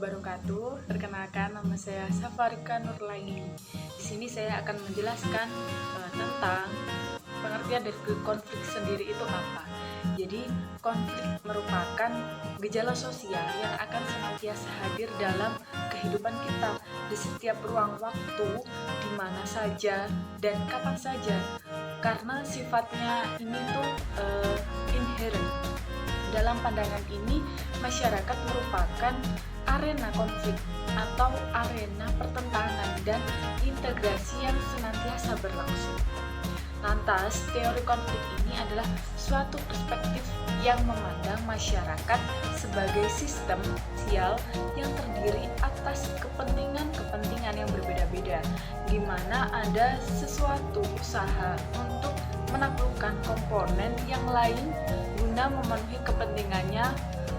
wabarakatuh. Perkenalkan, nama saya Safarika Nurlaini. Di sini saya akan menjelaskan tentang pengertian dari konflik sendiri itu apa. Jadi, konflik merupakan gejala sosial yang akan senantiasa hadir dalam kehidupan kita di setiap ruang waktu, di mana saja dan kapan saja. Karena sifatnya ini tuh inherent. Dalam pandangan ini, masyarakat merupakan arena konflik atau arena pertentangan dan integrasi yang senantiasa berlangsung. Lantas, teori konflik ini adalah suatu perspektif yang memandang masyarakat sebagai sistem sosial yang terdiri atas kepentingan-kepentingan yang berbeda-beda, di mana ada sesuatu usaha untuk menaklukkan komponen yang lain guna memenuhi kepentingannya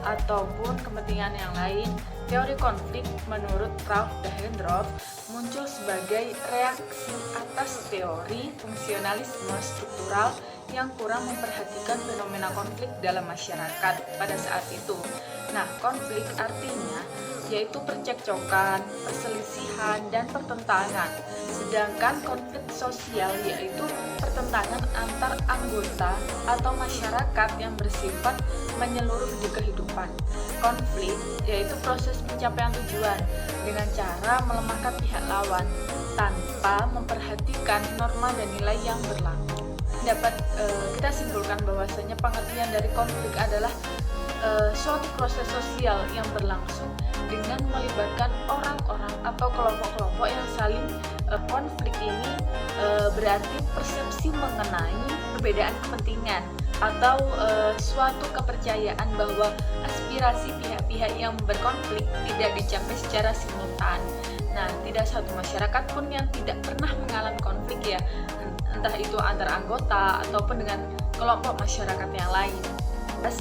ataupun kepentingan yang lain. Teori konflik menurut Ralph Dahrendorf muncul sebagai reaksi atas teori fungsionalisme struktural yang kurang memperhatikan fenomena konflik dalam masyarakat pada saat itu. Nah, konflik artinya yaitu percekcokan, perselisihan, dan pertentangan. Sedangkan konflik sosial yaitu pertentangan antar anggota atau masyarakat yang bersifat menyeluruh di kehidupan. Konflik yaitu proses pencapaian tujuan dengan cara melemahkan pihak lawan tanpa memperhatikan norma dan nilai yang berlaku. Dapat kita simpulkan bahwasanya pengertian dari konflik adalah suatu proses sosial yang berlangsung dengan melibatkan orang-orang atau kelompok-kelompok yang saling konflik ini berarti persepsi mengenai perbedaan kepentingan atau suatu kepercayaan bahwa aspirasi pihak-pihak yang berkonflik tidak dicapai secara simultan. Nah, tidak satu masyarakat pun yang tidak pernah mengalami konflik ya, entah itu antar anggota ataupun dengan kelompok masyarakat yang lain. Terus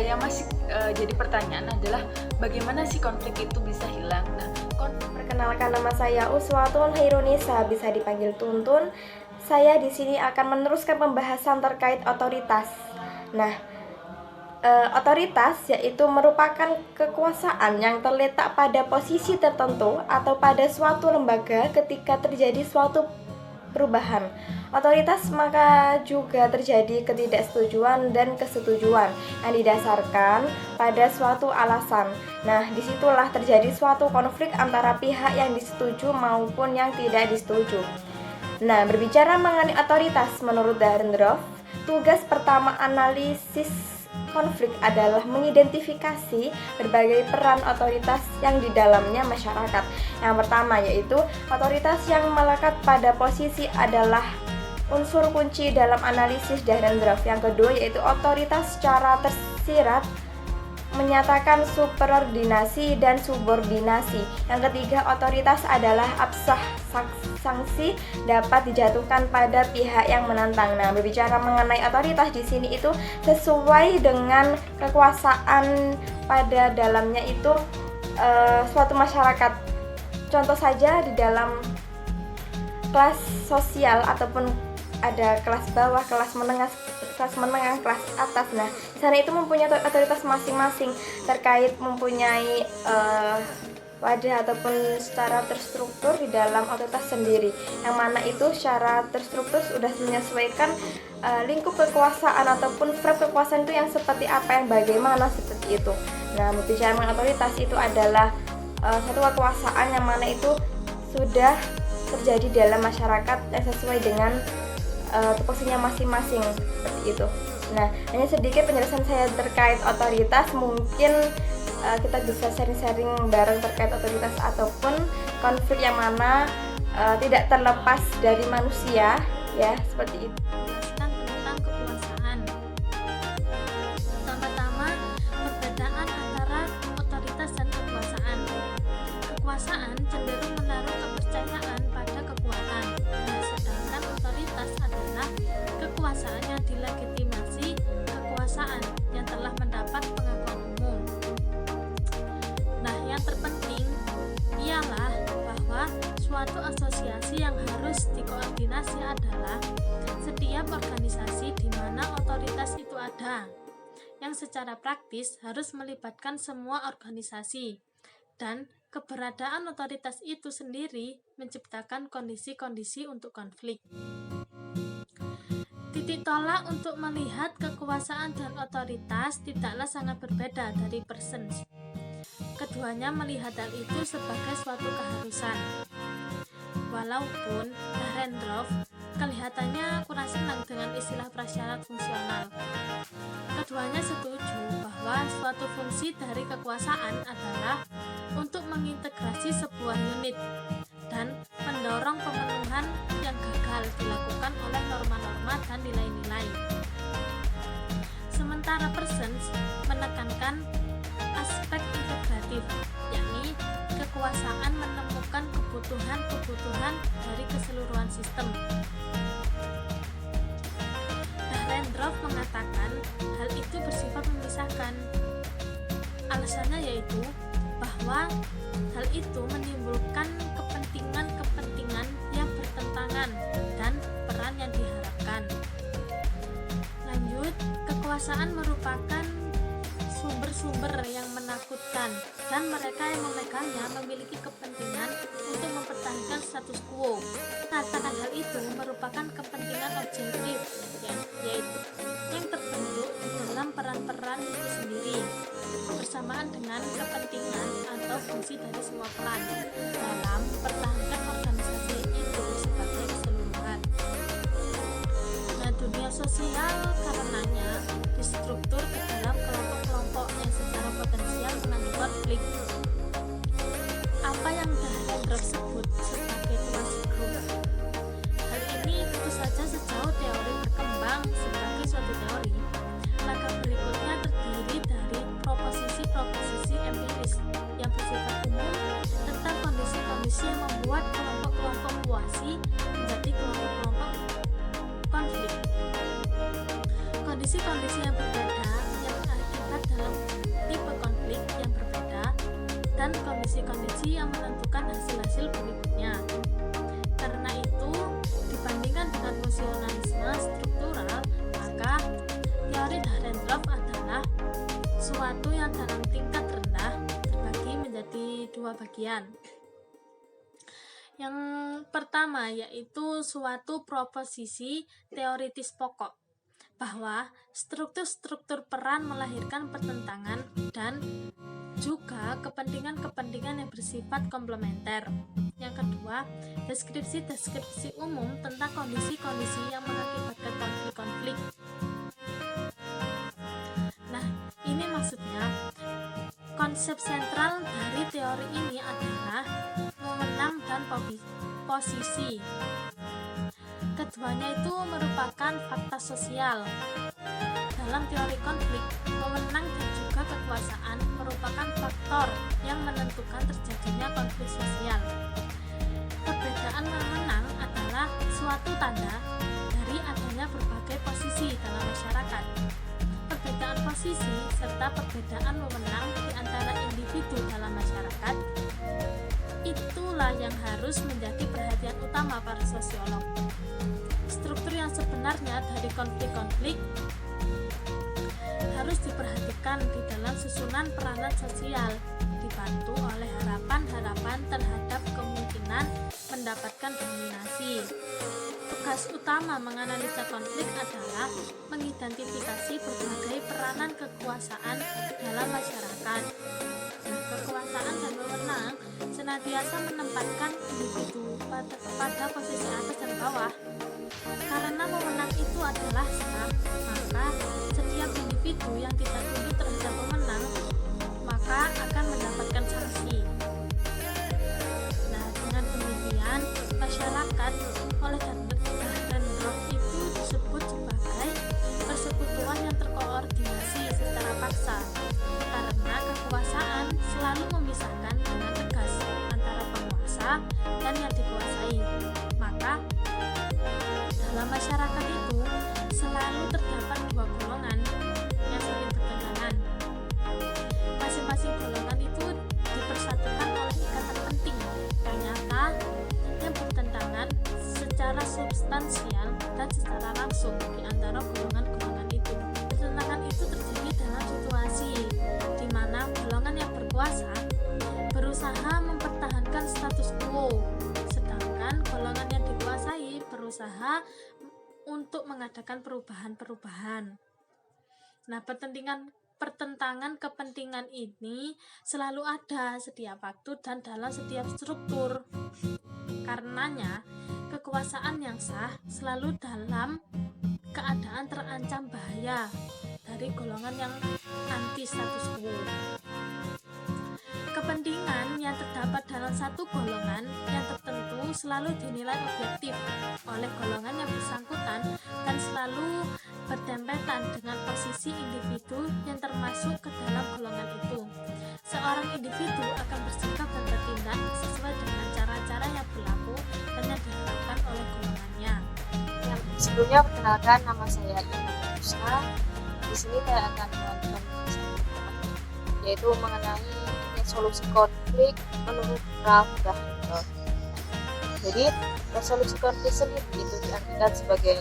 yang masih jadi pertanyaan adalah bagaimana sih konflik itu bisa hilang? Nah, perkenalkan, nama saya Uswatun Hairunisa, bisa dipanggil Tuntun. Saya di sini akan meneruskan pembahasan terkait otoritas. Nah, otoritas yaitu merupakan kekuasaan yang terletak pada posisi tertentu atau pada suatu lembaga ketika terjadi suatu perubahan. Otoritas maka juga terjadi ketidaksetujuan dan kesetujuan yang didasarkan pada suatu alasan. Nah, disitulah terjadi suatu konflik antara pihak yang disetujui maupun yang tidak disetujui. Nah, berbicara mengenai otoritas menurut Dahrendorf, tugas pertama analisis konflik adalah mengidentifikasi berbagai peran otoritas yang di dalamnya masyarakat. Yang pertama yaitu otoritas yang melekat pada posisi adalah unsur kunci dalam analisis Dahrendorf. Yang kedua yaitu otoritas secara tersirat menyatakan superordinasi dan subordinasi. Yang ketiga, otoritas adalah absah sanksi dapat dijatuhkan pada pihak yang menantang. Nah, berbicara mengenai otoritas di sini itu sesuai dengan kekuasaan pada dalamnya itu suatu masyarakat. Contoh saja di dalam kelas sosial ataupun ada kelas bawah, kelas menengah, kelas atas. Nah, di sana itu mempunyai otoritas masing-masing terkait mempunyai wadah ataupun secara terstruktur di dalam otoritas sendiri. Yang mana itu secara terstruktur sudah menyesuaikan lingkup kekuasaan ataupun frame kekuasaan itu yang seperti apa, yang bagaimana seperti itu. Nah, berbicara mengenai otoritas itu adalah satu kekuasaan yang mana itu sudah terjadi dalam masyarakat yang sesuai dengan tupoksinya masing-masing seperti itu. Nah, hanya sedikit penjelasan saya terkait otoritas. Mungkin kita bisa sharing-sharing bareng terkait otoritas ataupun konflik yang mana tidak terlepas dari manusia, ya seperti itu. Tentang kekuasaan. Pertama-tama, perbedaan antara otoritas dan kekuasaan. Kekuasaan cenderung menaruh kepercayaan pada kekuatan. Nah, sedangkan otoritas adalah kekuasaan yang dilegitimasi, kekuasaan yang telah mendapat pengakuan umum. Nah, yang terpenting ialah bahwa suatu asosiasi yang harus dikoordinasi adalah setiap organisasi di mana otoritas itu ada, yang secara praktis harus melibatkan semua organisasi. dan keberadaan otoritas itu sendiri menciptakan kondisi-kondisi untuk konflik. Titik tolak untuk melihat kekuasaan dan otoritas tidaklah sangat berbeda dari Persons. Keduanya melihat hal itu sebagai suatu keharusan. Walaupun Dahrendorf kelihatannya kurang senang dengan istilah prasyarat fungsional. Keduanya setuju bahwa suatu fungsi dari kekuasaan adalah untuk mengintegrasi sebuah unit dan mendorong pemenuhan yang gagal dilakukan oleh norma-norma dan nilai-nilai. Sementara Persons menekankan aspek integratif, yakni kekuasaan menemukan kebutuhan-kebutuhan dari keseluruhan sistem. Dahrendorf mengatakan hal itu bersifat memisahkan. Alasannya yaitu bahwa hal itu menimbulkan kepentingan-kepentingan yang bertentangan dan peran yang diharapkan. Lanjut, kekuasaan merupakan sumber-sumber yang menakutkan dan mereka yang memegangnya memiliki kepentingan untuk mempertahankan status quo. Katakan hal itu merupakan kepentingan objektif, yaitu yang terbentuk di dalam peran-peran itu sendiri, bersamaan dengan kepentingan atau fungsi dari semua peran dalam mempertahankan organisasi itu sebagai keseluruhan. Nah, dunia sosial karenanya distruktur ke dalam kelompok-kelompok yang secara potensial mengandung konflik. Apa yang Dahrendorf sebut sebagai class group. Hal ini tentu saja sejauh teori berkembang sebagai suatu teori, langkah berikutnya terdiri dari proposisi-proposisi empiris yang bersifat umum tentang kondisi-kondisi yang membuat kelompok-kelompok puasi menjadi kelompok-kelompok konflik. Kondisi-kondisi yang berbeda yang berakibat dalam tipe konflik yang berbeda dan kondisi-kondisi yang menentukan hasil-hasil berikutnya. Karena itu, dibandingkan dengan fungsionalisme struktural, maka teori Dahrendorf adalah suatu yang dalam tingkat rendah terbagi menjadi dua bagian. Yang pertama yaitu suatu proposisi teoritis pokok, bahwa struktur-struktur peran melahirkan pertentangan dan juga kepentingan-kepentingan yang bersifat komplementer. Yang kedua, deskripsi-deskripsi umum tentang kondisi-kondisi yang mengakibatkan konflik-konflik. Nah, ini maksudnya konsep sentral dari teori ini adalah wewenang dan posisi. Keduanya itu merupakan fakta sosial. Dalam teori konflik, wewenang dan juga kekuasaan merupakan faktor yang menentukan terjadinya konflik sosial. Perbedaan wewenang adalah suatu tanda dari adanya berbagai posisi dalam masyarakat. Perbedaan posisi serta perbedaan wewenang di antara individu dalam masyarakat itulah yang harus menjadi perhatian utama para sosiolog. Struktur yang sebenarnya dari konflik-konflik harus diperhatikan di dalam susunan peranan sosial, dibantu oleh harapan-harapan terhadap kemungkinan mendapatkan dominasi. Tugas utama menganalisa konflik adalah mengidentifikasi berbagai peranan kekuasaan dalam masyarakat. Nah, kekuasaan dan wewenang senantiasa menempatkan individu pada posisi atas dan bawah. Karena wewenang itu adalah sah, maka setiap individu yang tidak tunduk terhadap wewenang maka akan mendapatkan sanksi. Nah, dengan demikian masyarakat oleh Dahrendorf itu disebut sebagai persekutuan yang terkoordinasi secara paksa, karena kekuasaan selalu memisahkan dengan tegas antara penguasa dan yang dikuasai. Maka dalam masyarakat itu selalu terdapat dua golongan yang saling bertentangan. Masing-masing golongan itu dipersatukan oleh ikatan penting yang nyata yang bertentangan secara substansial dan secara langsung di antara golongan-golongan itu. Pertentangan itu terjadi dalam situasi di mana golongan yang berkuasa berusaha untuk mengadakan perubahan-perubahan. Nah, pertentangan kepentingan ini selalu ada setiap waktu dan dalam setiap struktur. Karenanya, kekuasaan yang sah selalu dalam keadaan terancam bahaya dari golongan yang anti status quo. Kepentingan yang terdapat dalam satu golongan yang tertentu selalu dinilai objektif oleh golongan yang bersangkutan dan selalu berdempetan dengan posisi individu yang termasuk ke dalam golongan itu. Seorang individu akan bersikap dan bertindak sesuai dengan cara-cara yang berlaku dan yang diharapkan oleh golongannya. Yang sebelumnya perkenalkan, nama saya Ina Musa. Di sini saya akan melanjutkan yaitu mengenai resolusi konflik menurut Ralph Dahl. Jadi resolusi konflik sendiri itu diartikan sebagai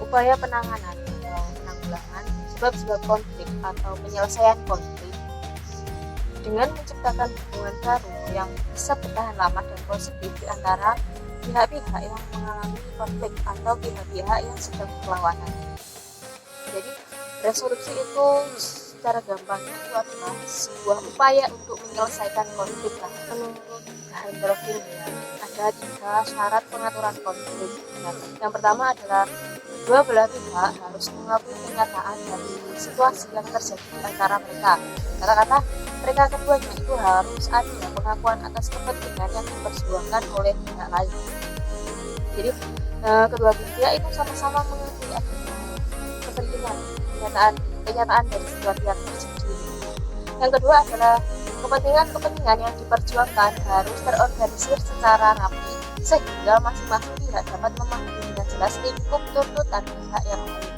upaya penanganan atau penanggulangan sebab-sebab konflik atau penyelesaian konflik dengan menciptakan hubungan baru yang bisa bertahan lama dan positif di antara pihak-pihak yang mengalami konflik atau pihak-pihak yang sedang berlawanan. Jadi resolusi itu secara gampangnya itu adalah sebuah upaya untuk menyelesaikan konflik. Menurut Dahl ini ada 3 syarat pengaturan konflik. Yang pertama adalah dua belah pihak harus mengakui kenyataan dari situasi yang terjadi di antara mereka. Kata-kata mereka keduanya itu harus ada pengakuan atas kepentingan yang diperjuangkan oleh pihak lain. Jadi kedua belah pihak itu sama-sama mengakui adanya kepentingan kenyataan dari situasi yang terjadi. Yang kedua adalah kepentingan yang diperjuangkan harus terorganisir secara rapi sehingga masing-masing pihak dapat memahami dengan jelas lingkup tuntutan pihak yang lain.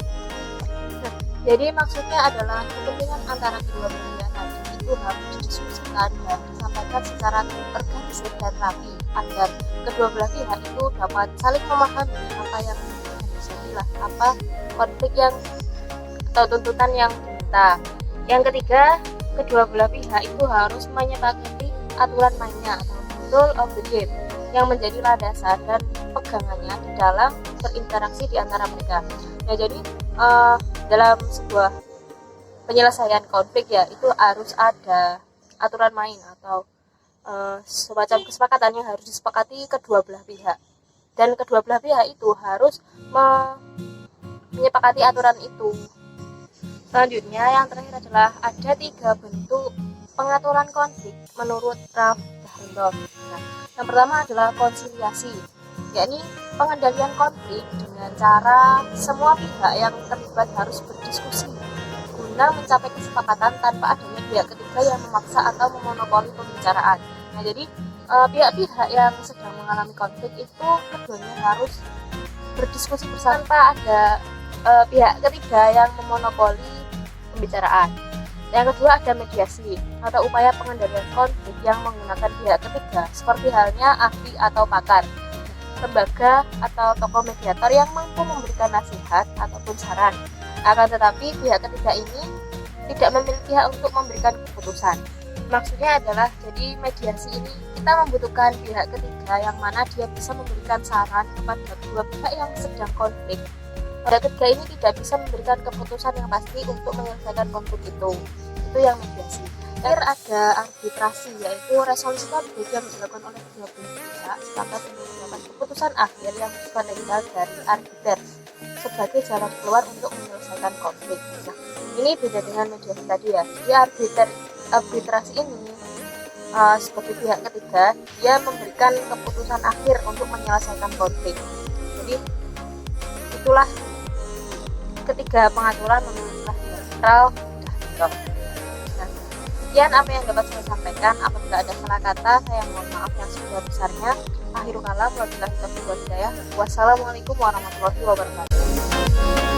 Nah, jadi maksudnya adalah kepentingan antara kedua belah pihak tadi itu harus didiskusikan dan disampaikan secara terorganisir dan rapi agar kedua belah pihak itu dapat saling memahami apa yang terjadilah, apa konflik yang atau tuntutan yang diminta. Yang ketiga, kedua belah pihak itu harus menyepakati aturan mainnya atau rule of the game yang menjadi landasan dan pegangannya di dalam berinteraksi di antara mereka. Nah, jadi dalam sebuah penyelesaian konflik ya itu harus ada aturan main atau semacam kesepakatan yang harus disepakati kedua belah pihak, dan kedua belah pihak itu harus menyepakati aturan itu. Selanjutnya yang terakhir adalah ada 3 bentuk pengaturan konflik menurut Ralph Dahl. Nah, yang pertama adalah konsiliasi, yakni pengendalian konflik dengan cara semua pihak yang terlibat harus berdiskusi guna mencapai kesepakatan tanpa adanya pihak ketiga yang memaksa atau memonopoli pembicaraan. Nah, jadi pihak-pihak yang sedang mengalami konflik itu keduanya harus berdiskusi bersama tanpa ada pihak ketiga yang memonopoli pembicaraan. Yang kedua ada mediasi atau upaya pengendalian konflik yang menggunakan pihak ketiga seperti halnya ahli atau pakar, lembaga atau tokoh mediator yang mampu memberikan nasihat ataupun saran. Akan tetapi pihak ketiga ini tidak memiliki hak untuk memberikan keputusan. Maksudnya adalah jadi mediasi ini kita membutuhkan pihak ketiga yang mana dia bisa memberikan saran kepada dua pihak yang sedang konflik. Pihak ketiga ini tidak bisa memberikan keputusan yang pasti untuk menyelesaikan konflik itu yang mediasi. Terakhir ada arbitrasi, yaitu resolusi konflik yang dilakukan oleh kedua belah pihak sepakat untuk mendapat keputusan akhir yang bersifat netral dari arbiter sebagai jalan keluar untuk menyelesaikan konflik. Nah, ini beda dengan mediasi tadi ya. Di arbitrasi ini sebagai pihak ketiga dia memberikan keputusan akhir untuk menyelesaikan konflik. Jadi itulah ketiga pengaturan menurut Ralph Dahl. Nah, sekian apa yang dapat saya sampaikan. Apabila ada salah kata, saya mohon maaf yang sebesar-besarnya. Akhirul kalam, wabillahi taufiq wal hidayah. Wassalamualaikum warahmatullahi wabarakatuh.